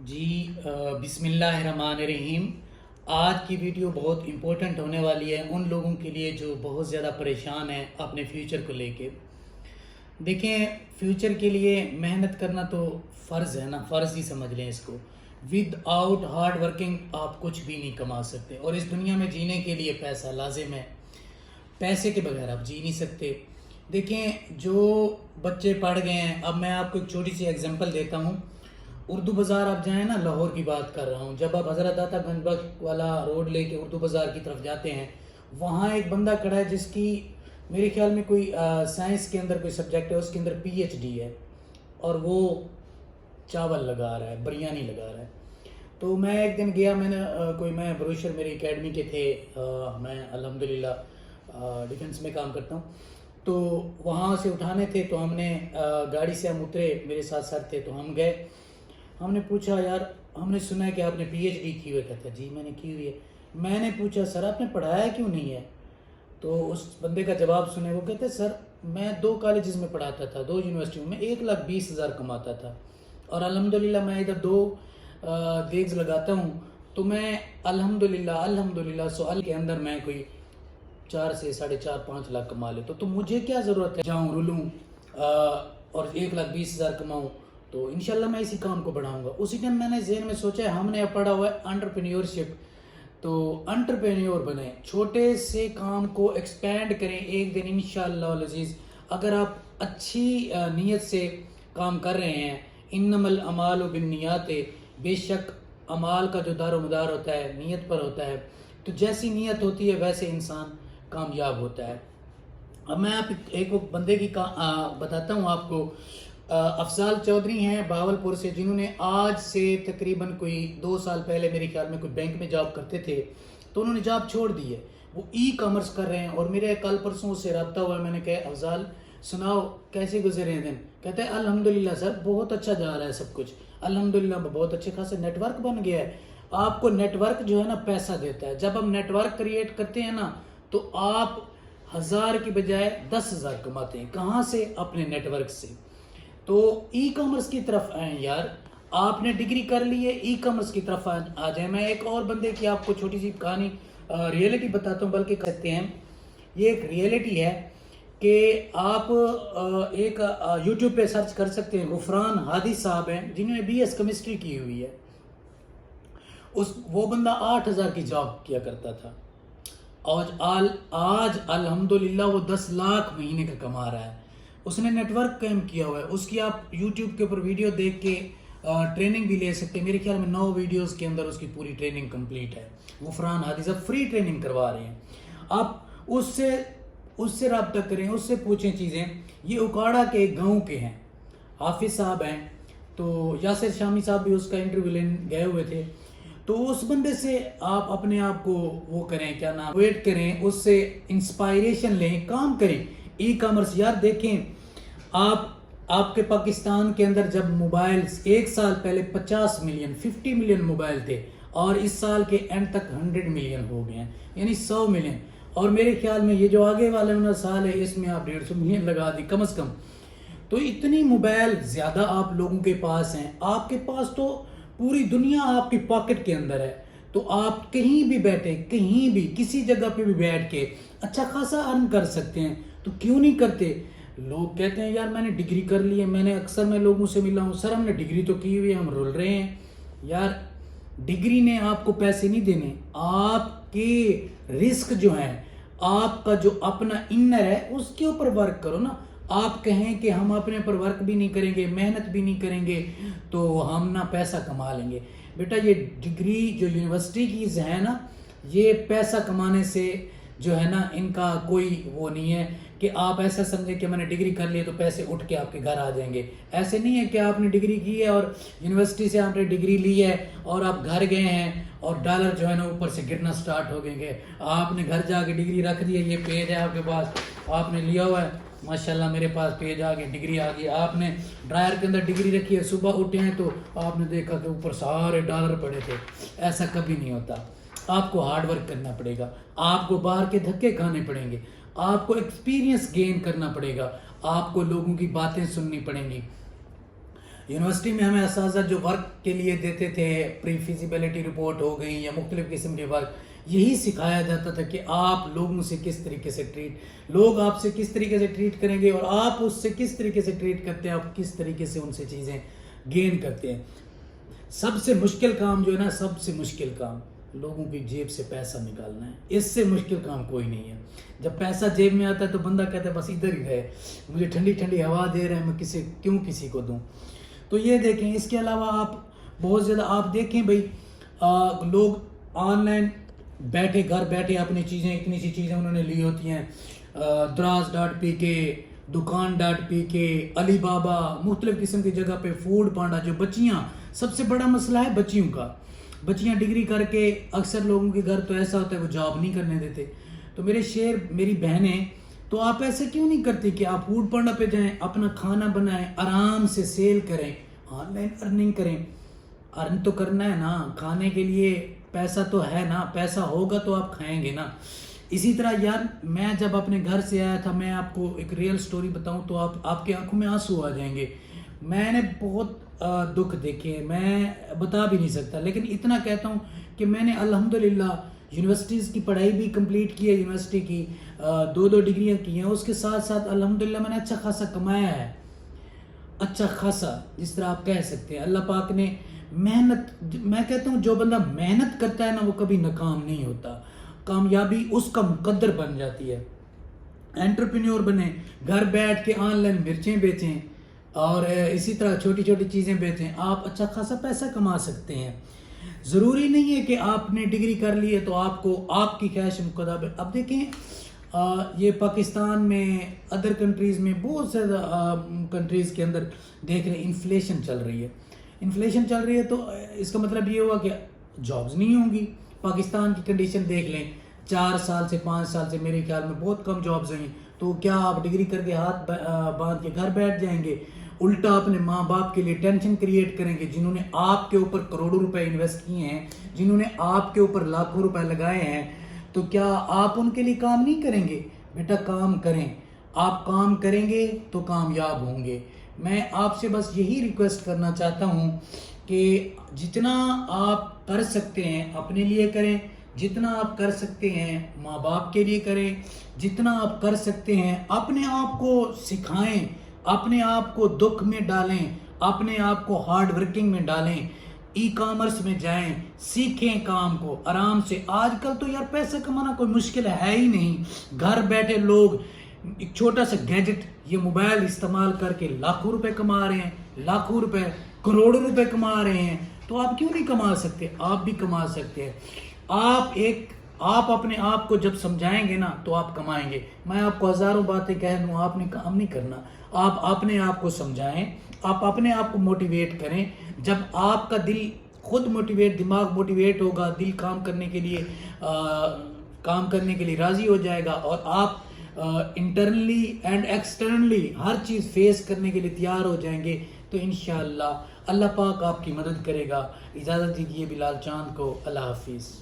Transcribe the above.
جی بسم اللہ الرحمن الرحیم۔ آج کی ویڈیو بہت امپورٹنٹ ہونے والی ہے ان لوگوں کے لیے جو بہت زیادہ پریشان ہیں اپنے فیوچر کو لے کے۔ دیکھیں، فیوچر کے لیے محنت کرنا تو فرض ہے نا، فرض ہی سمجھ لیں اس کو۔ ود آؤٹ ہارڈ ورکنگ آپ کچھ بھی نہیں کما سکتے، اور اس دنیا میں جینے کے لیے پیسہ لازم ہے۔ پیسے کے بغیر آپ جی نہیں سکتے۔ دیکھیں، جو بچے پڑھ گئے ہیں، اب میں آپ کو ایک چھوٹی سی ایگزامپل دیتا ہوں۔ اردو بازار آپ جائیں نا، لاہور کی بات کر رہا ہوں، جب آپ حضرت داتا گنج بخش والا روڈ لے کے اردو بازار کی طرف جاتے ہیں، وہاں ایک بندہ کھڑا ہے جس کی میرے خیال میں کوئی سائنس کے اندر کوئی سبجیکٹ ہے، اس کے اندر PhD ہے، اور وہ چاول لگا رہا ہے، بریانی لگا رہا ہے۔ تو میں ایک دن گیا، میں بروشر میری اکیڈمی کے تھے، میں الحمدللہ ڈیفنس میں کام کرتا ہوں، تو وہاں سے اٹھانے تھے، تو ہم نے گاڑی سے ہم اترے، میرے ساتھ سر تھے، تو ہم گئے، ہم نے پوچھا یار ہم نے سنا ہے کہ آپ نے PhD کی ہوئی، کہتا جی میں نے کی ہوئی ہے۔ میں نے پوچھا سر آپ نے پڑھایا کیوں نہیں ہے؟ تو اس بندے کا جواب سنے، وہ کہتے سر میں 2 کالجز میں پڑھاتا تھا، 2 یونیورسٹیوں میں، 1,20,000 کماتا تھا، اور الحمدللہ میں ادھر 2 دیگز لگاتا ہوں، تو میں الحمدللہ سوال کے اندر میں کوئی 4 سے 4.5-5 لاکھ کما لیتا، تو مجھے کیا ضرورت ہے جاؤں رولوں اور 1,20,000 کماؤں؟ تو انشاءاللہ میں اسی کام کو بڑھاؤں گا۔ اسی ٹائم میں نے ذہن میں سوچا ہم نے پڑھا ہوا ہے انٹرپرینیورشپ، تو انٹرپرینیور بنیں، چھوٹے سے کام کو ایکسپینڈ کریں، ایک دن انشاءاللہ العزیز اگر آپ اچھی نیت سے کام کر رہے ہیں، انما الاعمال بالنیات، بے شک اعمال کا جو دار و مدار ہوتا ہے نیت پر ہوتا ہے، تو جیسی نیت ہوتی ہے ویسے انسان کامیاب ہوتا ہے۔ اب میں آپ ایک بندے کی بتاتا ہوں آپ کو، افضال چودھری ہیں باولپور سے، جنہوں نے آج سے تقریباً کوئی 2 سال پہلے میرے خیال میں کوئی بینک میں جاب کرتے تھے، تو انہوں نے جاب چھوڑ دی ہے، وہ کامرس کر رہے ہیں، اور میرے کل پرسوں سے رابطہ ہوا ہے، میں نے کہا افضال سناؤ کیسے گزرے ہیں دن؟ کہتے ہیں الحمدللہ سر بہت اچھا جا رہا ہے سب کچھ، الحمدللہ بہت اچھے خاصے نیٹ ورک بن گیا ہے۔ آپ کو نیٹ ورک جو ہے نا پیسہ دیتا ہے، جب ہم نیٹ ورک کریٹ کرتے ہیں نا تو آپ 1000 کی بجائے 10,000 کماتے ہیں، کہاں سے؟ اپنے نیٹ ورک سے۔ تو کامرس کی طرف آئیں یار، آپ نے ڈگری کر لی ہے، کامرس کی طرف آ جائیں۔ میں ایک اور بندے کی آپ کو چھوٹی سی کہانی ریئلٹی بتاتا ہوں، بلکہ کہتے ہیں یہ ایک ریئلٹی ہے کہ آپ ایک یوٹیوب پہ سرچ کر سکتے ہیں، غفران ہادی صاحب ہیں جنہوں نے BS کیمسٹری کی ہوئی ہے، وہ بندہ 8,000 کی جاب کیا کرتا تھا، آج الحمدللہ وہ 10 لاکھ مہینے کا کما رہا ہے۔ اس نے نیٹ ورک قائم کیا ہوا ہے، اس کی آپ یوٹیوب کے اوپر ویڈیو دیکھ کے ٹریننگ بھی لے سکتے ہیں، میرے خیال میں 9 ویڈیوز کے اندر اس کی پوری ٹریننگ کمپلیٹ ہے۔ غفران ہادی صاحب فری ٹریننگ کروا رہے ہیں، آپ اس سے رابطہ کریں، اس سے پوچھیں چیزیں۔ یہ اکاڑا کے گاؤں کے ہیں، حافظ صاحب ہیں، تو یاسر شامی صاحب بھی اس کا انٹرویو لینے گئے ہوئے تھے، تو اس بندے سے آپ اپنے آپ کو وہ کریں، کیا نام، ویٹ کریں، اس سے انسپائریشن لیں، کام کریں۔ کامرس یار دیکھیں، آپ کے پاکستان کے اندر جب موبائل 1 سال پہلے 50 ملین 50 ملین موبائل تھے، اور اس سال کے اینڈ تک 100 ملین ہو گئے ہیں، یعنی 100 ملین، اور میرے خیال میں یہ جو آگے والا سال ہے اس میں آپ 150 ملین لگا دی کم از کم۔ تو اتنی موبائل زیادہ آپ لوگوں کے پاس ہیں، آپ کے پاس تو پوری دنیا آپ کی پاکٹ کے اندر ہے، تو آپ کہیں بھی بیٹھے، کہیں بھی کسی جگہ پہ بھی بیٹھ کے اچھا خاصا ارن کر سکتے ہیں، تو کیوں نہیں کرتے؟ لوگ کہتے ہیں یار میں نے ڈگری کر لی ہے، میں لوگوں سے ملا ہوں، سر ہم نے ڈگری تو کی ہوئی ہے، ہم رول رہے ہیں۔ یار ڈگری نے آپ کو پیسے نہیں دینے، آپ کے رسک جو ہیں، آپ کا جو اپنا انر ہے اس کے اوپر ورک کرو نا۔ آپ کہیں کہ ہم اپنے پر ورک بھی نہیں کریں گے، محنت بھی نہیں کریں گے، تو ہم نہ پیسہ کما لیں گے۔ بیٹا یہ ڈگری جو یونیورسٹی کی ہے نا، یہ پیسہ کمانے سے جو ہے نا ان کا کوئی وہ نہیں ہے کہ آپ ایسا سمجھیں کہ میں نے ڈگری کر لی ہے تو پیسے اٹھ کے آپ کے گھر آ جائیں گے۔ ایسے نہیں ہے کہ آپ نے ڈگری کی ہے اور یونیورسٹی سے آپ نے ڈگری لی ہے اور آپ گھر گئے ہیں اور ڈالر جو ہے نا اوپر سے گرنا سٹارٹ ہو گئے، آپ نے گھر جا کے ڈگری رکھ دی ہے، یہ پیج ہے آپ کے پاس، آپ نے لیا ہوا ہے، ماشاءاللہ میرے پاس پیج آ گئی، ڈگری آ گئی، آپ نے ڈرائر کے اندر ڈگری رکھی ہے، صبح اٹھے ہیں تو آپ نے دیکھا کہ اوپر سارے ڈالر پڑے تھے۔ ایسا کبھی نہیں ہوتا، آپ کو ہارڈ ورک کرنا پڑے گا، آپ کو باہر کے دھکے کھانے پڑیں گے، آپ کو ایکسپیرینس گین کرنا پڑے گا، آپ کو لوگوں کی باتیں سننی پڑیں گی۔ یونیورسٹی میں ہمیں اساتذہ جو ورک کے لیے دیتے تھے، پری فیزیبلٹی رپورٹ ہو گئی یا مختلف قسم کے ورک، یہی سکھایا جاتا تھا کہ آپ لوگوں سے کس طریقے سے لوگ آپ سے کس طریقے سے ٹریٹ کریں گے، اور آپ اس سے کس طریقے سے ٹریٹ کرتے ہیں، آپ کس طریقے سے ان سے چیزیں گین کرتے ہیں۔ سب سے مشکل کام جو ہے نا، سب سے مشکل کام لوگوں کی جیب سے پیسہ نکالنا ہے۔ اس سے مشکل کام کوئی نہیں ہے۔ جب پیسہ جیب میں آتا ہے تو بندہ کہتا ہے بس ادھر ہی رہے، مجھے ٹھنڈی ٹھنڈی ہوا دے رہے ہیں، میں کسی کو دوں۔ تو یہ دیکھیں، اس کے علاوہ آپ بہت زیادہ آپ دیکھیں بھائی، لوگ آن لائن بیٹھے، گھر بیٹھے اپنی چیزیں، اتنی سی چیزیں انہوں نے لی ہوتی ہیں، دراز.pk، دکان.pk، علی بابا، مختلف قسم کی جگہ پہ فوڈ پانڈا، جو بچیاں، سب سے بڑا مسئلہ ہے بچیوں کا۔ بچیاں ڈگری کر کے، اکثر لوگوں کے گھر تو ایسا ہوتا ہے وہ جاب نہیں کرنے دیتے۔ تو میرے شیر، میری بہنیں، تو آپ ایسے کیوں نہیں کرتی کہ آپ فوڈ پانڈا پہ جائیں، اپنا کھانا بنائیں، آرام سے سیل کریں، آن لائن ارننگ کریں۔ ارن تو کرنا ہے نا، کھانے کے لیے پیسہ تو ہے نا، پیسہ ہوگا تو آپ کھائیں گے نا۔ اسی طرح یار، میں جب اپنے گھر سے آیا تھا، میں آپ کو ایک ریئل سٹوری بتاؤں تو آپ کی آنکھوں میں آنسو آ جائیں گے۔ میں نے بہت دکھ دیکھے، میں بتا بھی نہیں سکتا، لیکن اتنا کہتا ہوں کہ میں نے الحمدللہ یونیورسٹیز کی پڑھائی بھی کمپلیٹ کی ہے، یونیورسٹی کی 2 ڈگریاں کی ہیں، اس کے ساتھ ساتھ الحمدللہ میں نے اچھا خاصا کمایا ہے، اچھا خاصا، جس طرح آپ کہہ سکتے ہیں۔ اللہ پاک نے محنت، میں کہتا ہوں جو بندہ محنت کرتا ہے نا، وہ کبھی ناکام نہیں ہوتا، کامیابی اس کا مقدر بن جاتی ہے۔ انٹرپرینیور بنیں، گھر بیٹھ کے آن لائن مرچیں بیچیں، اور اسی طرح چھوٹی چھوٹی چیزیں بیچیں، آپ اچھا خاصا پیسہ کما سکتے ہیں۔ ضروری نہیں ہے کہ آپ نے ڈگری کر لی ہے تو آپ کو آپ کی خواہش مطابق۔ اب دیکھیں، یہ پاکستان میں، ادر کنٹریز میں، بہت زیادہ کنٹریز کے اندر دیکھ رہے ہیں انفلیشن چل رہی ہے۔ انفلیشن چل رہی ہے تو اس کا مطلب یہ ہوا کہ جابز نہیں ہوں گی۔ پاکستان کی کنڈیشن دیکھ لیں، 4 سال سے 5 سال سے میرے خیال میں بہت کم جابز ہیں۔ تو کیا آپ ڈگری کر کے ہاتھ باندھ کے گھر بیٹھ جائیں گے؟ الٹا اپنے ماں باپ کے لیے ٹینشن کریٹ کریں گے، جنہوں نے آپ کے اوپر کروڑوں روپے انویسٹ کیے ہیں، جنہوں نے آپ کے اوپر لاکھوں روپے لگائے ہیں، تو کیا آپ ان کے لیے کام نہیں کریں گے؟ بیٹا کام کریں، آپ کام کریں گے تو کامیاب ہوں گے۔ میں آپ سے بس یہی ریکویسٹ کرنا چاہتا ہوں کہ جتنا آپ کر سکتے ہیں اپنے لیے کریں، جتنا آپ کر سکتے ہیں ماں باپ کے لیے کریں، جتنا آپ کر سکتے ہیں اپنے آپ کو سکھائیں، اپنے آپ کو دکھ میں ڈالیں، اپنے آپ کو ہارڈ ورکنگ میں ڈالیں، ای کامرس میں جائیں، سیکھیں کام کو آرام سے۔ آج کل تو یار پیسہ کمانا کوئی مشکل ہے ہی نہیں، گھر بیٹھے لوگ ایک چھوٹا سا گیجٹ، یہ موبائل استعمال کر کے لاکھوں روپے کما رہے ہیں، لاکھوں روپے، کروڑوں روپے کما رہے ہیں۔ تو آپ کیوں نہیں کما سکتے؟ آپ بھی کما سکتے ہیں۔ آپ اپنے آپ کو جب سمجھائیں گے نا تو آپ کمائیں گے۔ میں آپ کو ہزاروں باتیں کہہ دوں، آپ نے کام نہیں کرنا۔ آپ اپنے آپ کو سمجھائیں، آپ اپنے آپ کو موٹیویٹ کریں۔ جب آپ کا دل خود موٹیویٹ، دماغ موٹیویٹ ہوگا، دل کام کرنے کے لیے راضی ہو جائے گا، اور آپ انٹرنلی اینڈ ایکسٹرنلی ہر چیز فیس کرنے کے لیے تیار ہو جائیں گے، تو انشاءاللہ اللہ پاک آپ کی مدد کرے گا۔ اجازت دیجیے بلال چاند کو، اللہ حافظ۔